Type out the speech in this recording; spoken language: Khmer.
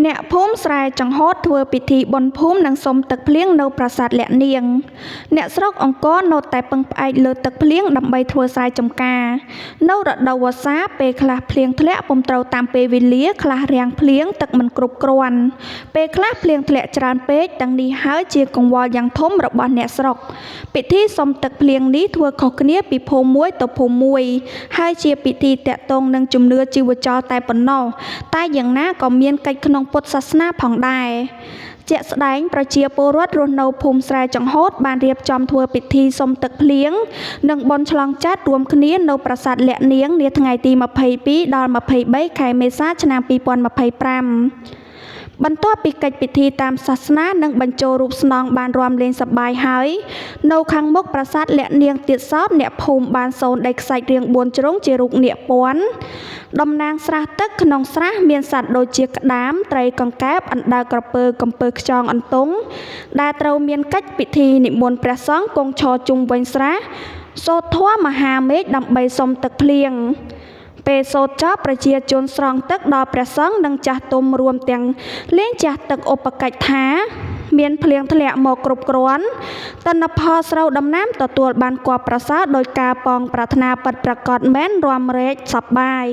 អ្នកភូមិស្រែចង្ហូតធ្វើពិធីបុណ្យភូមិនិងសុំទឹកភ្លៀងនៅប្រាសាទលាក់នាងអ្នកស្រុកអង្គរនៅតែពឹងផ្អែកលើទឹកភ្លៀងដើម្បីធ្វើស្រែចម្ការនៅរដូវវស្សាពេលខ្លះភ្លៀងធ្លាក់ពុំត្រូវតាមពេលវេលាខ្លះរាំងភ្លៀងទឹកមិនគ្រប់គ្រាន់ពេលខ្លះភ្លៀងធ្លាក់ច្រើនពេកទាំងនេះហើយជាកង្វល់យ៉ាងធំរបស់អ្នកស្រុកពិធីសុំទឹកភ្លៀងនេះធ្វើខុសគ្នាពីភូមិមួយទៅភូមិមួយហើយជាពិធីតាក់ទងនឹងជំនឿជីវចលតែប៉ុណ្ណោះតែយ៉ាងណាក៏មានកិច្ចក្នុងពុទ្ធសាសនាផងដែរជាក់ស្ដែងប្រជាពលរដ្ឋរស់នៅភូមិស្រែចង្ហូតបានរៀបចំធ្វើពិធីសុំទឹកភ្លៀងនិងបុណ្យឆ្លងចាត់រួមគ្នានៅប្រាសាទលាក់នាងនាថ្ងៃទី22ដល់23ខែមេសាឆ្នាំ2025បន្ទាប់ពីកិច្ចពិធីតាមសាសនានិងបញ្ចូលរូបស្នងបានរាំលេងសប្បាយហើយនៅខាងមុខប្រាសាទលាក់នាងទៀតសោតអ្នកភូមិបានសូនដីខ្សាច់រាង4ជ្រុងជារូបនាគពាន់តំណាងស្រះទឹកក្នុងស្រះមានសត្វដូចជាក្តាមត្រីកង្កែបអណ្ដើកក្រពើកំពើខ្យងអន្ទង់ដែលត្រូវមានកិច្ចពិធីនិមន្តព្រះសង្ឃគង់ឈរជុំវិញស្រះសូត្រធម៌មហាមេឃដើម្បីសុំទឹកភ្លៀងពេលសូត្រចប់ប្រជាជនស្រង់ទឹកដល់ព្រះសង្ឃនិងចាស់ទុំរួមទាំងលេងចាស់ទឹកឧបកិច្ចថាមានភ្លៀងធ្លាក់មកគ្រប់គ្រាន់ទិន្នផលស្រូវដំណាំទទួលបានគបប្រសើរដោយការប៉ងប្រាថ្នាពិតប្រាកដមែនរាំរែកសប្បាយ